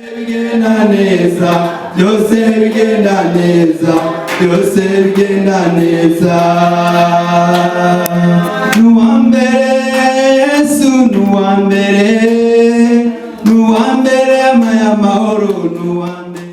Bigenda neza, byose bigenda neza, byose bigenda neza. Nuwambere Yesu, nuwambere, nuwambere amaya mahoro, nuwambere.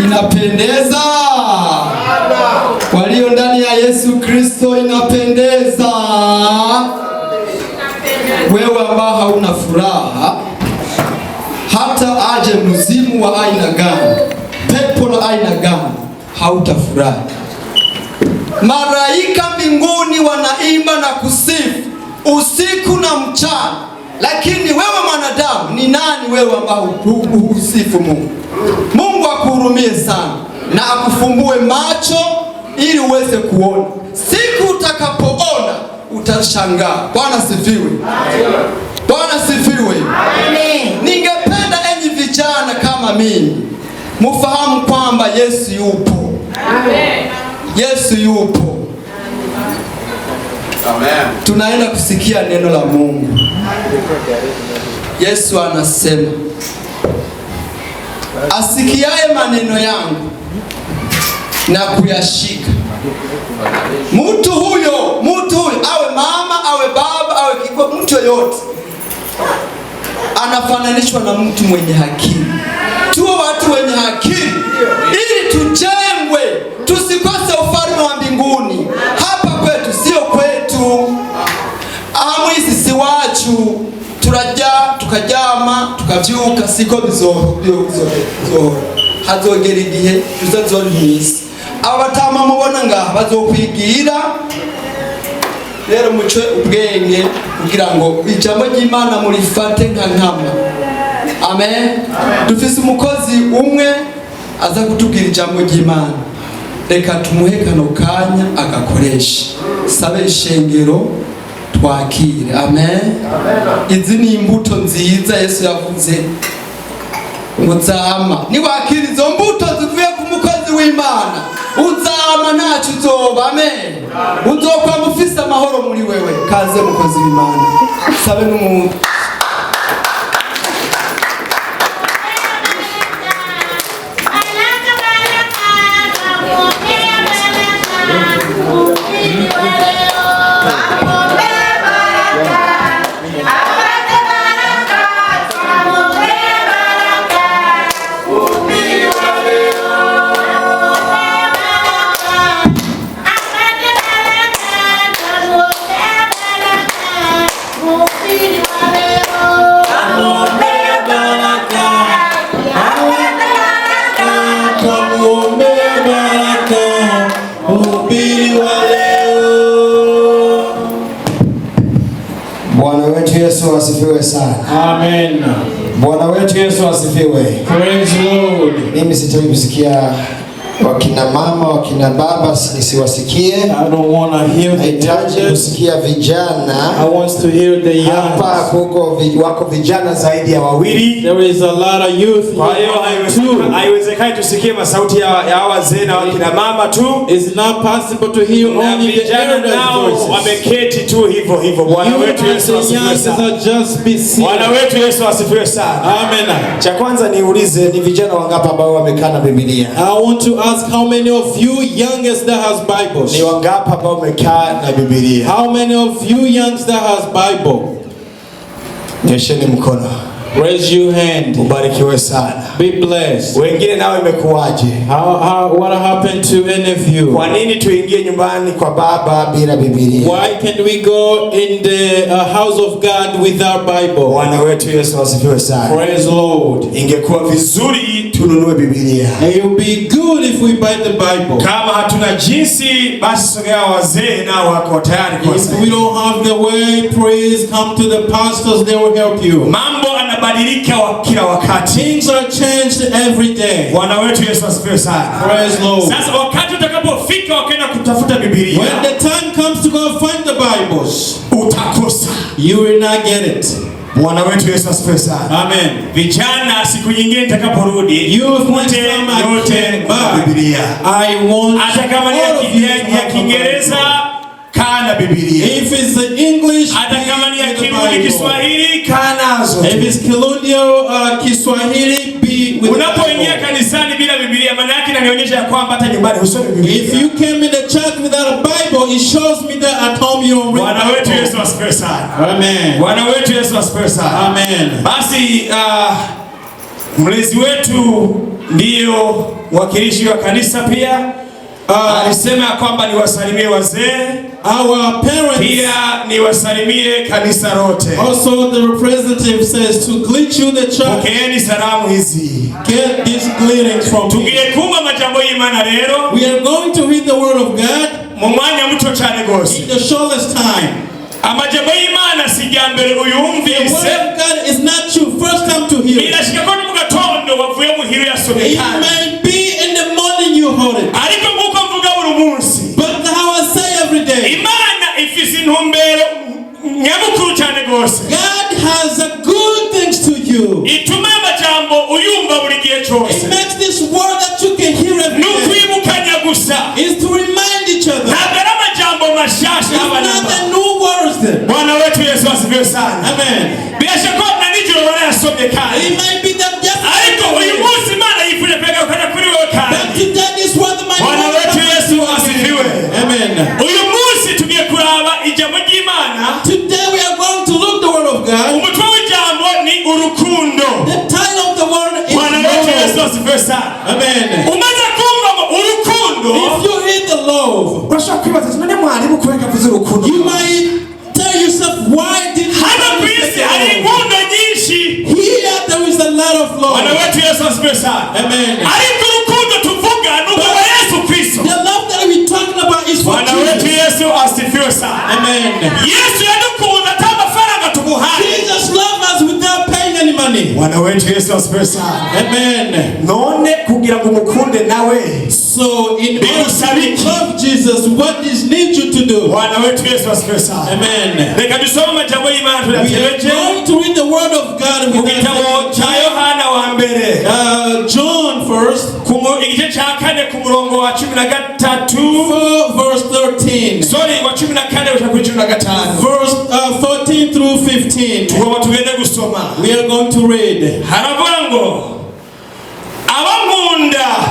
Inapendeza. Walio ndani ya Yesu Kristo inapendeza. Wewe ambao hauna furaha, hata aje mzimu wa aina gani, pepo la aina gani, hautafurahi. Malaika mbinguni wanaimba na kusifu usiku na mchana, lakini wewe mwanadamu, ni nani wewe ambao usifu Mungu? Mungu akuhurumie sana na akufumbue macho ili uweze kuona. Siku utakapoona utashangaa. Bwana sifiwe. Bwana sifiwe. Ningependa enyi vijana kama mimi mufahamu kwamba Yesu yupo. Yesu yupo. Amen. Tunaenda kusikia neno la Mungu. Yesu anasema, asikiaye maneno yangu na kuyashika, mtu huyo awe mama, awe baba, awe kiko, mtu yoyote anafananishwa na mtu mwenye akili. Tuwe watu wenye akili ili tujengwe, tusikose ufalme wa mbinguni. Hapa kwetu sio kwetu. Amwisi si wacu. Turajya tukajyama tukavyuka siko bizohora. Hazogera igihe tuzazora mwisi. Abatama mubona ngaha bazokwigira. Rero mucwe ubwenge kugira ngo ijambo ry'Imana murifate nka nkama. Amen. Dufise umukozi umwe aza kutubwira ijambo ry'Imana. Reka tumuhe kano kanya agakoresha. Sabe ishengero twakire. Amen. Izi ni imbuto nziza Yesu yavuze ngo zama. Niwakira izo mbuto zivuye ku mukozi w'Imana, uzama ntacyo uzoba. Amen. Uzokwa mufise amahoro muri wewe. Kaze mukozi w'Imana. Sabe n'umuntu. Bwana wetu Yesu asifiwe sana. Amen. Bwana wetu Yesu asifiwe. Praise Lord. Mimi sitaki kusikia wakina mama, wakina baba nisiwasikie. I don't want to hear the nahitaji kusikia vijana. I want to hear the young. Hapa wako vijana zaidi ya wawili. There is a lot of youth. Kwa hiyo haiwezekani tusikie masauti ya wazee na wakina mama tu. It's not possible to hear only the elders voices. Wameketi tu hivyo. Bwana wetu Yesu asifiwe sana. Bwana wetu Yesu asifiwe sana. Amen. Cha kwanza niulize, ni vijana wangapi ambao wamekaa na Biblia? I want to ask how many of you youngest that has Bibles? Ni wangapi ambao wamekaa na Biblia? How many of you youngest that has Bible? Nyosheni mkono. Raise your hand. Ubarikiwe sana. Be blessed. Wengine nao imekuwaje? What happened to any of you? Kwa nini tuingie nyumbani kwa baba bila Biblia? Why can't we go in the house of God without Bible? Bwana wetu Yesu asifiwe sana. Praise Lord. Ingekuwa vizuri tununue Biblia. It would be good if we buy the Bible. Kama hatuna jinsi, basi sogea wazee nao wako tayari kwa sasa. If we don't have the way, praise, come to the pastors, they will help you. Mambo yanabadilika kila wakati. Things are changed every day. Bwana wetu Yesu asifiwe sana. Praise Lord. Sasa wakati utakapofika wakaenda kutafuta Biblia, when the time comes to go find the Bibles, utakosa. You will not get it. Bwana wetu Yesu asifiwe sana. Amen. Vijana, siku nyingine nitakaporudi, youth next time yote Biblia. I want hata kama ni ya Kiingereza, kana Biblia. If it's in English, hata kama ni ya Kirundi, Kiswahili, kana zote. If it's Kilundio, Kiswahili, be with. Unapoingia kanisani bila Biblia, maana yake inanionyesha kwamba hata nyumbani husomi Biblia. If you came in the church without a Bible, it shows me that at home you don't read. Bwana wetu Yesu asifiwe sana. Amen. Bwana wetu Yesu asifiwe sana. Amen. Basi mlezi wetu ndio mwakilishi wa kanisa pia. Alisema kwamba niwasalimie wazee. Our parents. Pia niwasalimie kanisa lote. Also the representative says to greet you the church. Pokeeni salamu hizi. Get these greetings from me. Tugiye kumva amajambo y'Imana rero. We are going to read the word of God mu mwanya muto cyane gose. In the shortest time. Amajambo y'Imana sijambere uyumvise. The word of God is not your first time to hear. Birashika ko mu gatondo wavuye mu hiro yasomekanye. It may be in the morning you heard it. Ariko nguko mvuga buri munsi. But how I say every day. Imana ifise intumbero nyamukuru cyane gose. God has a good things to you. Ituma amajambo uyumva buri gihe cyose. It makes this word that you can hear every day. Nukwibukanya gusa. Is to remind each other. Ntabwo amajambo mashasha abanamba. It's not the new words then. Bwana wetu Yesu asifiwe sana. Amen. Biashara kwa nijoro wanayasomye kandi. It might be that just. Ariko uyu munsi Imana yifuje peka ukana kuri wewe kandi. But today is what the man. Bwana wetu Yesu asifiwe. Amen. Uyu munsi tugiye kuraba ijambo ry'Imana. Today we are going to look the word of God. Umutwe w'ijambo ni urukundo. The title of the word is Bwana wetu Yesu asifiwe sana. Amen. Umaze kumva urukundo. If you hear the love. Urashaka kwibaza none mwarimu kubeka kuvuza urukundo. You might tell yourself why did you here there is a lot of love. Amen. The love that we're talking about is for Jesus. Amen. Jesus loves us without paying any money. Amen. So in order to love Jesus, what does need you to do? Amen. We are going to read the word of God with John first. 4 verse 13. Sorry, verse 14 through 15. We are going to read.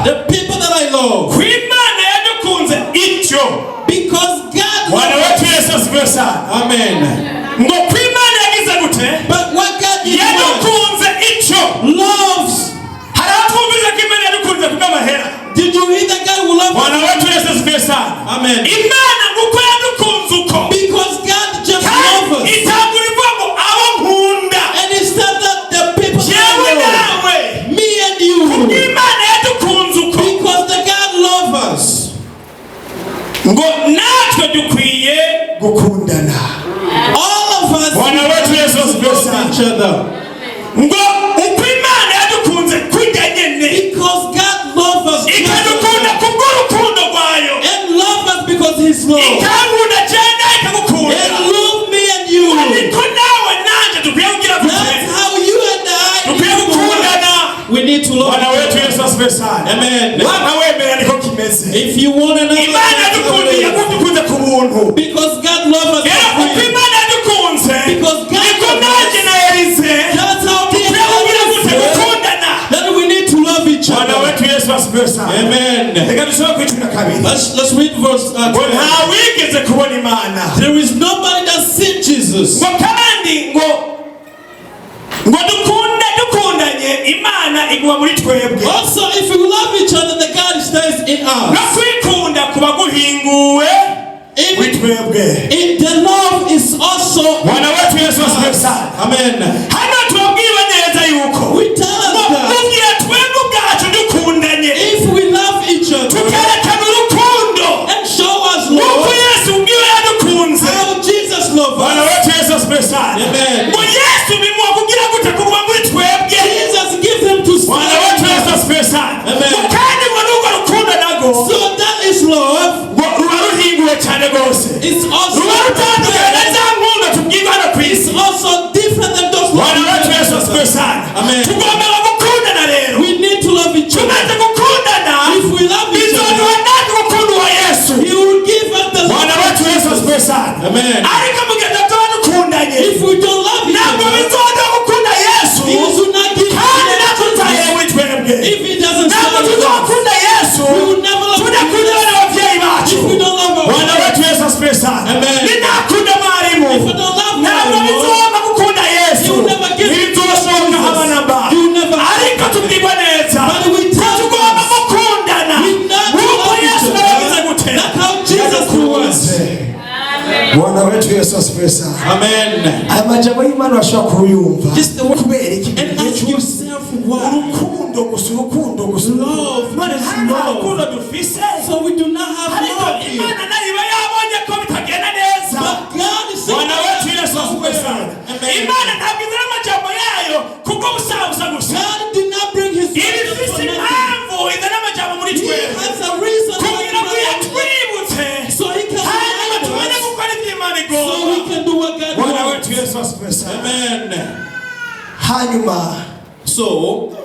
The people that I love. Because God loves us. Amen. But what God loves. Did you read that God will love us? Amen. Because God just loves us. And it's not that the people that love me and you. Because the God loves us. All of us love each other. Because God loves us. And loves us because His love. And love me and you. That's how you and I we need to love each other. Amen. If you want to know because God loves us. Because God loves us. That's how that we need to love each other. Amen. Let's read verse 12. There is nobody that seen Jesus. Also, if we love each other, the God stays in us. The love is also. Amen. We tell us that if we love each other and show us love, how Jesus loves us. Amen. Jesus gives him to us. Amen. So that is love. It's also different than those love. Amen. We need to love each other. If we love each other, He will give us the love of Jesus. Amen. If we don't love each other, He will not give us. If He doesn't love us, we will never love each other. If we don't love our Amen. If we don't love God, He will never give us. He will never. But we tell Bwana wetu Yesu asifiwe sana. Amen. Amajambo y'Imana ashobora kuyumva. Just the word and ask yourself why. Urukundo gusa, urukundo gusa. Love. What is love? So we do not have love here. But God is saying, God did not bring his word for nothing. He has a reason so he can so we can do what God wants. Amen. Hanyuma so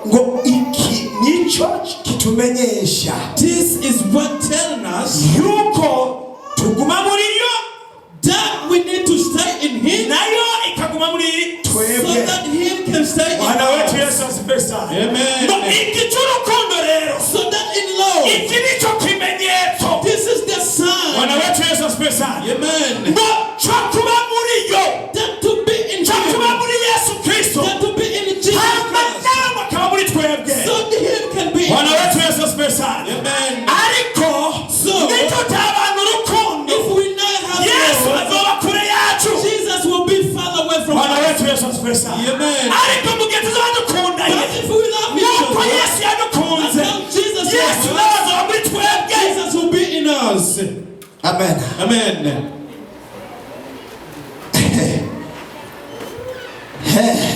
ngo iki nicho kitumenyesha, this is what telling us yuko tuguma muri yo, that we need to stay in him, nayo ikaguma muri twebwe, so that him can stay in us. Amen. So that in love, this is the sign. Amen. That to be in Jesus, that to be in Jesus Christ, so that him can be in us. Amen. So if we not have love, Jesus will be far away from us. Amen. But if we love Jesus will be in us. Amen. Amen.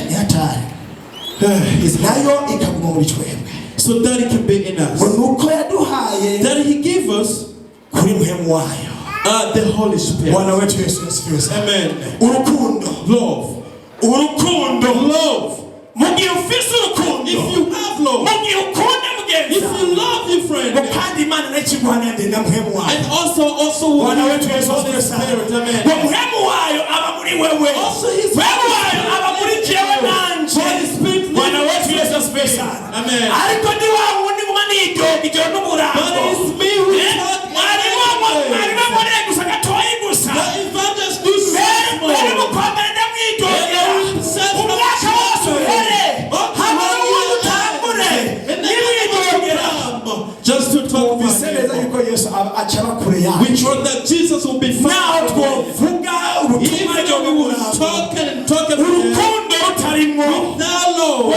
Ni hatari. Nayo ikaguma muri twebwe. So that it can be in us. Nuko yaduhaye That he gave us kuri muhemu wayo. The Holy Spirit. Bwana wetu Yesu asifiwe sana. Amen. Urukundo. Love. Urukundo. Love. Mugiye ufise urukundo. If you have love. Mugiye ukunda mugenzi. If you love your friend. Kandi Imana n'ikiguhana ndenda muhemu wayo. And also Bwana wetu Yesu asifiwe Spirit. sana. Amen. Muhemu wayo aba muri wewe. Also his muhemu wayo aba muri jewe nanje. Holy Spirit. Bwana wetu Yesu asifiwe sana. Amen. Ariko ndi wa wundi nguma nidogijo n'umurango. But it's me who taught you. The evangelist do something more. Just to talk about him. We trust that Jesus will be found. Even we will talk and talk about him without love,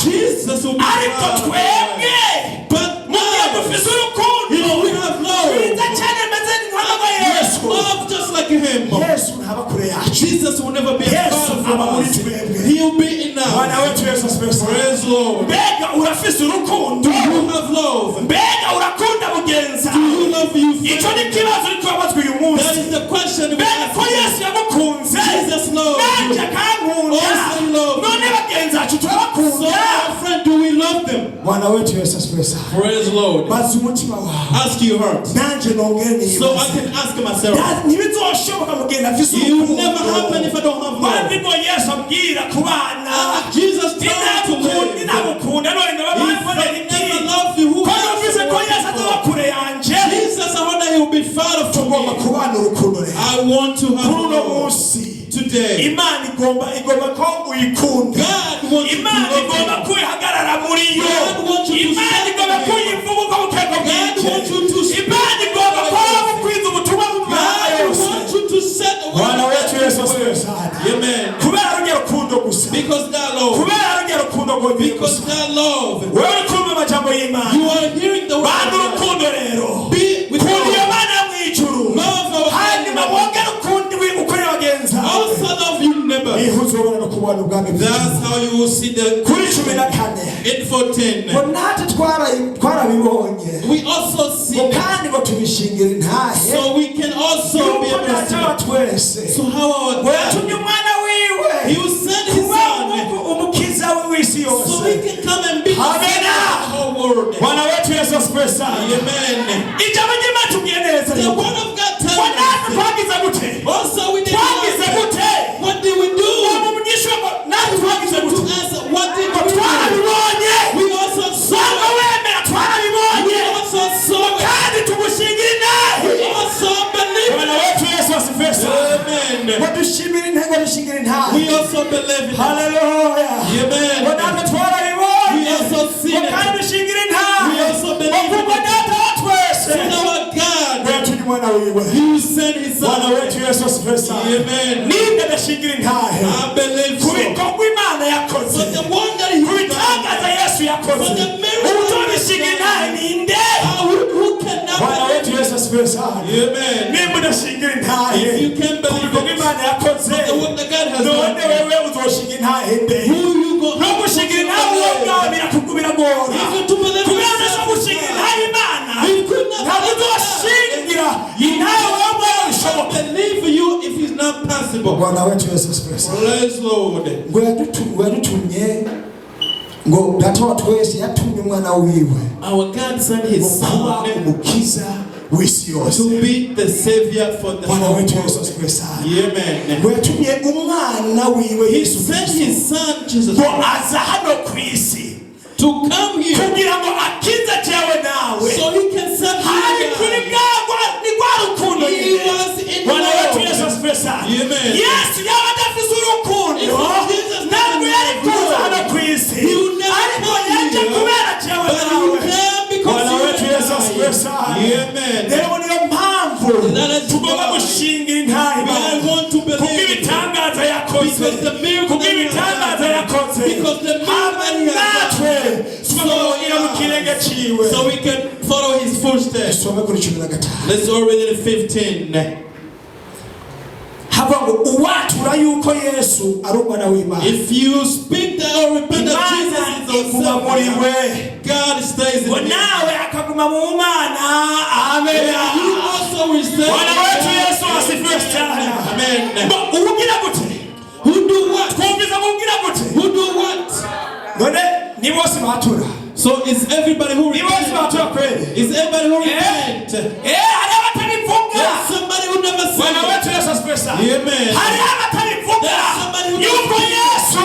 Jesus will be found. But now, if we have love, love just like him, Jesus will never be far from us. He will be in us. Praise Lord. Do you have love? Do you love you? That is the question we ask. Jesus loves you. Also love you. So my friend, do we love them? Praise Lord. Ask your heart. So I can ask myself. It will never happen if I don't have love. Jesus told me to live. If I never love you, who Jesus, I wonder he will be far from me. I want to have love today. God wants you to love him. God wants you to stand God wants you to speak. God wants you to set the word. Amen. Because that love. Because that love. You are hearing the word. Be with love. Love our also love your neighbor. That's how you will see the 8:14. We also see that. So we can also be able to see. So how our God, he will send his son so we can come and be the whole world. Amen. The word of God tells us. Also we need to ask, what did we do? To answer, what did we do? We also saw it. We also saw it. We also believe it. Amen. We also believe it. Hallelujah. Amen. We also see it. We also believe it. So our God, wiwe. He sent his son. Bwana wetu Yesu asifiwe sana. Amen. Ninde ndashingira intahe. I believe so. Kubikorwa Imana yakoze. But the one that he kubitangaza Yesu yakoze. But the miracle Utonishingira intahe ninde? Who cannot Bwana wetu Yesu asifiwe sana. Amen. Nimba ndashingira intahe. If you can believe kubikorwa Imana yakoze. the work that God has done. None wewe uzoshingira intahe nde? Who you go? No gushingira intahe uwo ngaho birakugubira gora. Even to believe kubera neza gushingira intahe Imana. He could not uzoshingira intahe wewe bishoboka. believe for you if it's not possible. Bwana wetu Yesu asifiwe sana. Praise Lord. Ngo yadutumye ngo data wa twese yatumye umwana wiwe. Our God sent his son umukiza w'isi yose. to be the savior for the Bwana whole wetu world. Yesu asifiwe sana. Amen. Ngo yatumye umwana wiwe He Yesu sent his son Jesus ngo aza hano ku isi to come here kugira ngo akize cyawe nawe. so he can save Hari kuri you. bwagwa ni rwa rukundo He nyine. was in Bwana wetu love. Yesu asifiwe sana. Amen. Yesu yaba adafise urukundo ntabwo yari kuza hano ku isi. He would never Ariko come yaje here. kubera cyawe But nawe. he came because Bwana he wetu Yesu asifiwe sana. Amen. Rero niyo mpamvu That is tugomba why gushingira intahe I want to believe kubw'ibitangaza yakoze. because the miracle that he has Kubw'ibitangaza done. yakoze. Because the miracle that he natwe has tukamugira mu kirenge ciwe. done. So we can follow his footsteps. Some kuri 15. Let's already in 15. Hava ngo uwatura yuko Yesu ari umwana w'Imana. If you speak that or repent that Jesus is the iguma Son muri of we. God, God stays in Ngo you. nawe akaguma mu Mana. Amen. You also will stay. Bwana wetu Yesu asifiwe sana. Amen. Ngo ugira gute? Who do what? Twumviza ngo ugira gute? Who do what? None ni bose batura. So is everybody who Ni bose batura repent? kweli. Is everybody who repent? Hari abatanivuga. There's somebody who never Bwana sinned. wetu Yesu asifiwe sana. Amen. Hari abatanivuga. Yuko Yesu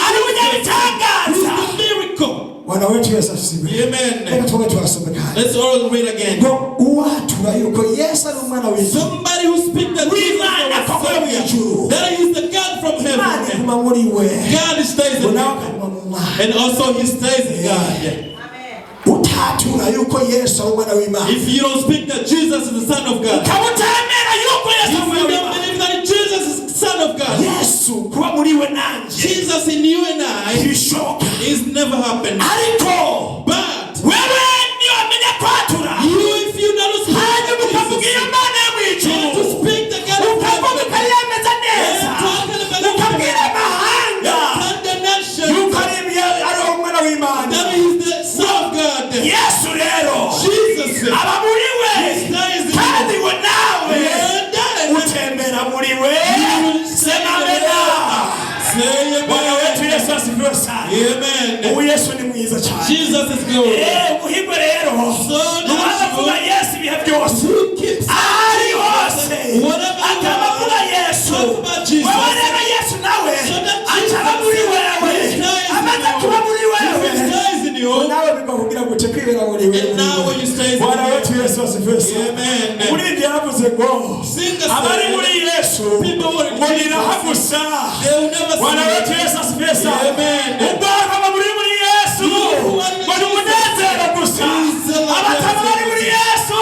ari unyabitangaza. He's the miracle. Bwana wetu Yesu asifiwe. Amen. Reka tuwe twasome kandi. Let's all read again. Ngo uwatura yuko Yesu ari umwana w'Imana. Somebody who speaks the W'Imana Jesus koko yo mu ijuru. that is the God from Imana heaven. iguma muri we. God stays in Nawe him. akaguma mu Mana. And also he stays in God. Utatura yuko Yesu ari umwana w'Imana. If you don't speak that Jesus is the Son of God, Ukamutemera yuko Yesu if ari you umwana don't w'Imana. believe that Jesus is the Son of God, Yesu kuba muri we nanje. Jesus in you and I Ntibishoboka. is never happened. Ariko But wewe niyo amenya kwatura. you, if you not speak Hanyuma that ukavuga iyo Jesus, Mana yo mu and ijuru. to speak the God of Ukavuga heaven, ukayemeza neza. and talking about Ukabwira amahanga condemnation, yuko ari umwana w'Imana. that he is the Son of God. Yesu rero Jesus aba muri we stays in kandi you. we nawe And then utembera muri we. you will Sema say amena. Say Bwana wetu amen. Yesu asifiwe sana. Amen. Ubu Yesu ni mwiza cyane. Jesus is good. Umuhigwe rero So nuwavuga now Yesu ibihe byose who keeps ari hose whatever akabavuga Yesu. talk about Jesus. Wewe rero Yesu nawe So that acaba muri wewe amaze kuba muri wewe He stays in you. nawe bikavugira gute kwibera muri wewe. And now when you stay in Bwana wetu you, Yesu asifiwe sana. Amen. Muri ibyo yaravuze ngo Sing a abari song. muri Yesu People who are in ngo Jesus, nirahagusa. they will never Bwana wetu see. Yesu asifiwe sana. Amen. Ubwoko muri Yesu ngo ni umunezero gusa. Abatama bari muri Yesu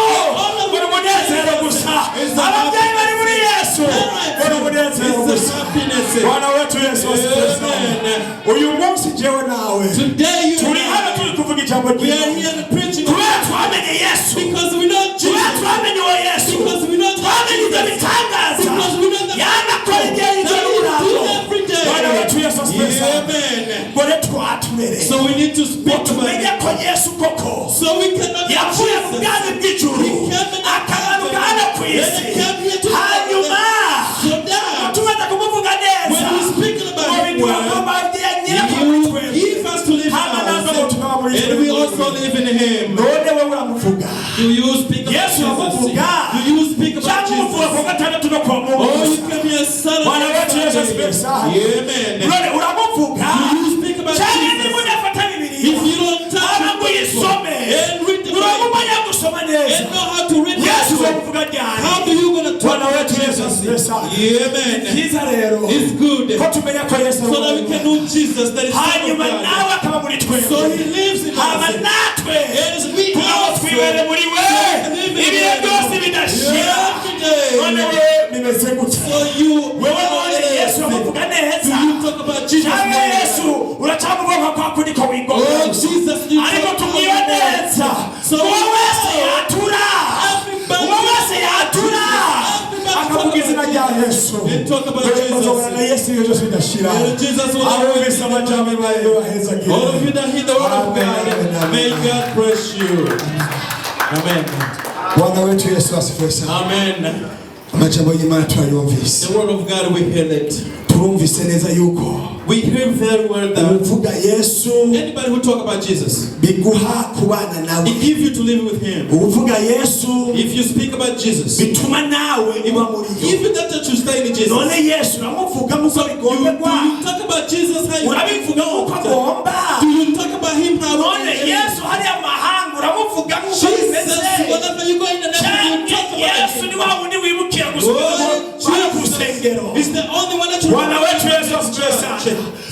ngo ni umunezero gusa. Ababyeyi bari muri Yesu ngo ni umunezero It's gusa. the happiness. Bwana wetu Yesu asifiwe sana. Amen. Uyu munsi jewe nawe Today you turi hano and turi kuvuga ijambo I, we are ry'Imana. here preaching Kubera twamenye Yesu. because we know Kubera Jesus. twamenye uwo Yesu. Because we know Twamenye ibyo bitangaza. Because we know that Yanakora igihe that ijoro we n'ijoro. do every day. Bwana wetu Yesu asifiwe sana. Amen. Ngo rero twatumereye. So we need to speak about Tumenye it. ko Yesu koko So we cannot yavuye mu bwami bw'ijuru akamanuka hano ku isi. Hanyuma So now, tumaze kumuvuga neza when we speak about ngo His biduha ko word, bagiye nyira He will give us to live in hama nazo ngo us, tukaba muri and we also live in Him. none wewe uramuvuga. Do you speak about Yesu Jesus? amuvuga. Do you speak about Cyangwa umuvuga ku Jesus? gatandatu no kwa Mungu. Oh, you can be a son of Bwana wetu Yesu asifiwe God. sana. Amen. None uramuvuga. Do you speak about Cyangwa Jesus? niba udafata Bibiliya If you don't touch aba ngo it uyisome and read the Bible uramumenya gusoma neza. and know how to read the Yesu Bible, uzamuvuga ryari? how do you gonna talk Bwana about wetu Yesu asifiwe Jesus? sana. Amen. Byiza rero It's good ko tumenya ko Yesu so that we can know Jesus, that is Son of hanyuma God. nawe akaba muri twebwe. So He lives in hama us. natwe Yes, we kugira ngo also twibere muri we live in ibihe Him. byose bidashira. bimeze gute So you wewe none Yesu amuvuga neza you talk about Jesus Yesu uracamuvuga kwa kundi ko wigo Jesus ariko tumwiba neza So wese yatura wese yatura akavuga izina rya Yesu talk about Jesus na Yesu yoje bidashira Jesus aho bisa amajambo bayo aheza gihe all of you that hear the word of God may God bless you. Amen. Bwana wetu Yesu asifiwe sana. Amen. Amajambo y'Imana turayumvise. The word of God we hear it. Turumvise neza yuko We hear very well that uvuga Yesu anybody who talk about Jesus, biguha kubana nawe. it gives you to live with him. Uvuga Yesu If you speak about Jesus, bituma nawe iba muri yo. give you that to stay in Jesus. None Yesu uramuvuga muko bigomba. You talk about Jesus how you Urabivuga uko agomba. do you talk about him how None Yesu hari amahanga uramuvuga muko Jesus, bimeze. whenever you go in the name, you talk about Yesu him. ni wa wundi wibukira gusubira ku rusengero. He's the only one that you Bwana wetu Yesu asifiwe sana.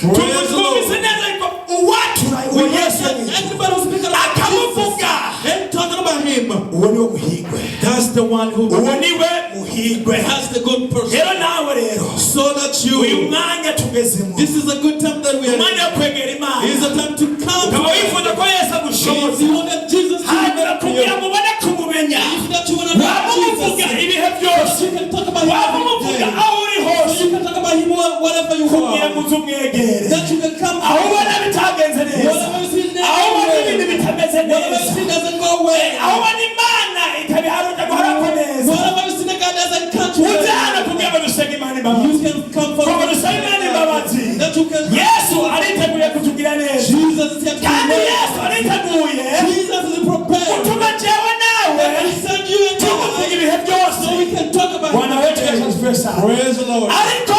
Tumutukuze neza yuko uwatura uwo Yesu Everybody who's speaking about akamuvuga and talking about him, uwo niwe muhigwe. that's the one who Uwo niwe muhigwe. has the good person. Rero nawe rero So that uyu you, mwanya tugezemo this is a good time that we are umwanya wo in. kwegera Imana. It is a time to come to Ukaba God. wifuza ko Yesu agushoboza You want that Jesus to hanyuma be kugira you. ngo ubone kumumenya If that you want to know wamuvuga Jesus, ibihe byose you can talk about him wamuvuga every day. aho uri hose So you can talk about him whatever you kugira ngo want. uze umwegere That you can come aho ubona bitagenze neza whatever you see never aho ubona ibintu way. bitameze Whatever you neza see doesn't go away. aho ubona Imana itabiharuka guharako neza Whatever you see that God doesn't catch you. uze hano kugira ngo dusenge Imana You imbabazi can come for kugira ngo dusenge Imana imbabazi that you can. Yesu ariteguye kutugira neza Jesus is here to kandi do Yesu ariteguye Jesus is prepared. gutuma jewe nawe He sent you and tukuvuga I ibihe byose so we can talk about Bwana wetu Yesu him. asifiwe sana Praise the Lord. ariko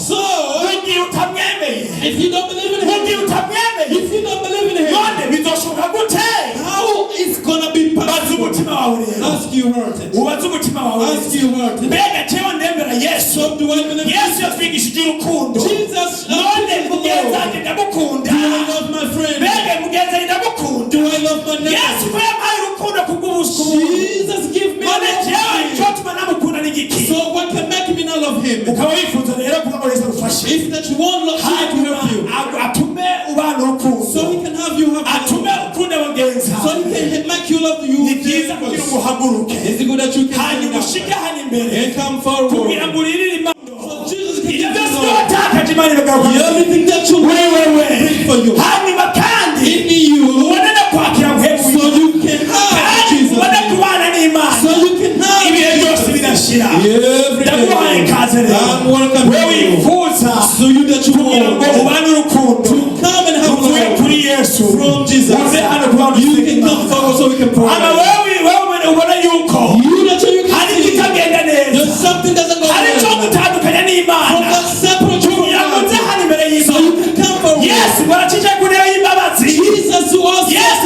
So, mugihe utamwemeye if you don't believe in him, mugihe utamwemeye if you don't believe in him, none bizoshoboka gute how is gonna be baza possible? umutima wawe rero Ask you hurt it. ubaze umutima wawe Ask you hurt it. mbega jewe ndemera Yesu So do I believe Yesu yatwigishije urukundo Jesus? none mugenzi wanjye ndamukunda Do I love my friend? mbega mugenzi wanjye ndamukunda Do I love my Yesu neighbor? ko yampaye urukundo kubw'ubusuku Jesus, give me none jewe love. icotuma namukunda ni igiki So what can make me not love him? ukaba wifuza rero kuba ngo Yesu agufashe If that you want love, he can help you. atume ubana urukundo So he can have you have atume love. ukunde bagenzi So he can make you love you. ni byiza kugira ngo uhaguruke It's good that you can hanyuma stand ushike up hano imbere and come forward. kugira ngo uririre Imana So Jesus can ibyo give byose you love. watakaje Imana iragaruka Everything that you wewe bring for you. hanyuma kandi In you, ubone no kwakira muhemu so you can have kandi Jesus. ubone kubana n'Imana So you can have ibihe byose Jesus. bidashira Every ndaguhaye day. ikaze rero I'm welcome wewe you. wifuza So you that you kugira ngo want ubane urukundo to come and have uvuye love kuri Yesu from Jesus. uze hano kuba You can come forward so we can ama pray. wewe ubona yuko You that you can hari see ikitagenda neza there's something doesn't go hari icyo well. gutandukanya From n'Imana that separate you from kugira ngo uze God. hano imbere So y'Imana you can come forward. Yesu baracije ku ntebe y'imbabazi Jesus who was Yesu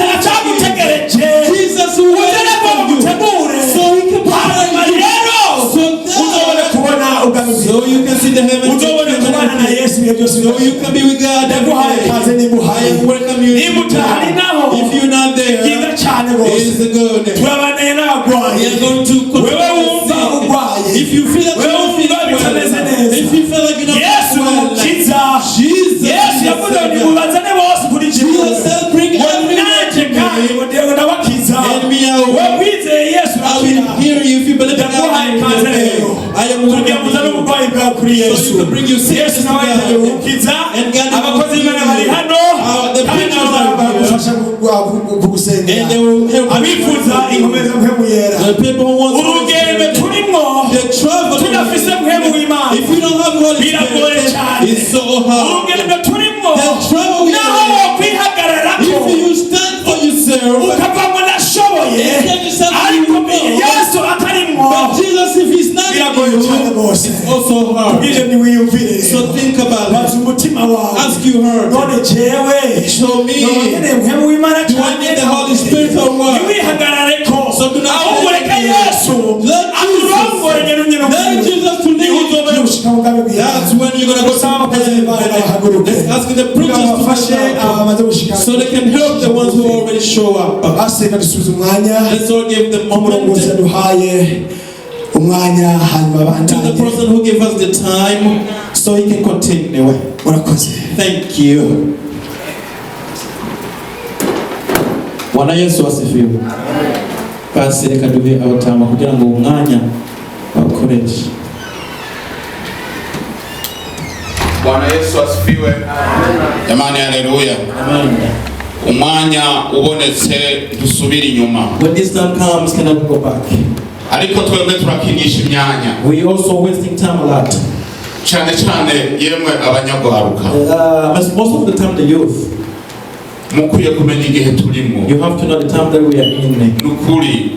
aracyagutegereje Jesus who uze waited nabwo for you. mutegure So he can hanyuma prepare you. rero So uzobone now, kubona ugamije so you can see the heaven. uzobone kubana na Yesu ibihe byose So you can be with God every ndaguhaye ikaze day. I nimuhaye welcome you. niba utahari naho If you're not there, byiza cyane it rwose is good. turabanaye We n'abarwayi are going to wewe wumva urwaye If you feel that wewe you're not wumva feeling bitameze well, neza if you feel like you're not Yesu feeling well, umukiza Jesus Yesu is yavuze ngo Savior. nimubazane bose kuri Jesus Yesu said, bring everyone nanjye to kandi me, ngo ndabakiza and me out. wowe wizeye Yesu I will urakira hear you if you believe in ndaguhaye God. ikaze rero I am kugira ngo uzane welcome you. uburwayi bwawe kuri So Yesu you can bring your sickness Yesu to nawe God. yagiye gukiza And God will abakozi b'Imana heal bari you. hano The kandi preachers nabo are here. bagufasha kugusengera And they will help abifuza you. inkomeza mpemu yera The people who want urugendo to turimo the travel tudafise mpemu w'Imana if you don't have Holy biragoye Spirit, cyane it's so hard. urugendo turimo The travel we naho are wokwihagararako if you stand for yourself, ukava ngo ndashoboye stand yourself ariko you know. Yesu atarimwo But Jesus, if he's not in biragoye cyane you, rwose it's also hard. ubwije niwiyumvire So think about baza it. umutima wawe Ask you hurt. none jewe Show me. none mpemu w'Imana Do I need the Holy Spirit or what? ntiwihagarareko So do not ahubwo reka Yesu Let aturongore nyine Let Jesus to lead you. ushika mu bwami bwawe That's when you're going to go Gusaba abakozi b'Imana bahaguruke Let's ask the preachers to bafashe help abamaze gushika so they can help the ones who already show up. baseka dusubiza umwanya Let's all give them umurongozi moment. yaduhaye umwanya hanyuma To the bandanye. person who gave us the time so he can continue. Murakoze. Thank you. Bwana Yesu asifiwe. Basi reka duhe abatama kugira ngo umwanya bawukoreshe. Bwana Yesu asifiwe. Jamani, haleluya. Amen. Umwanya ubonetse dusubira inyuma. When this time comes, cannot go back. Ariko twebwe turakinisha imyanya. We also wasting time a lot. Cyane cyane yemwe abanyagwaruka. Most of the time the youth. Mukwiye kumenya igihe turimo. You have to know the time that we are in. Nukuri.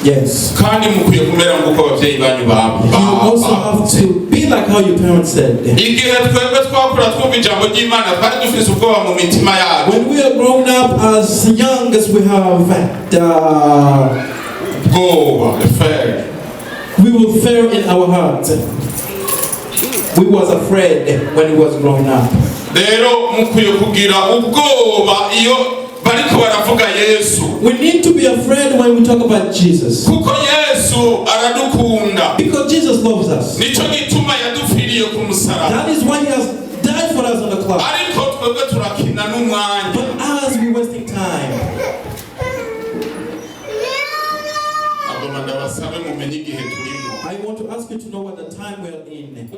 Yes. Kandi mukwiye kumera nk'uko abavyeyi banyu baba. You also have to be like how your parents said. Igihe twebwe twakura twumva ijambo ry'Imana twari dufise ubwoba mu mitima yacu. When we are grown up as young as we have we will fear in our hearts. We was afraid when we was growing up. Rero mukwiye kugira ubwoba iyo bariko baravuga Yesu. We need to be afraid when we talk about Jesus. Kuko Yesu aradukunda. Because Jesus loves us. Nico gituma yadupfiriye ku musaraba. That is why he has died for us on the cross. Ariko twebwe turakina n'umwanya. But as we wasting time. Agomba ndabasabe mumenye igihe turimo. I want to ask you to know what the time we are in.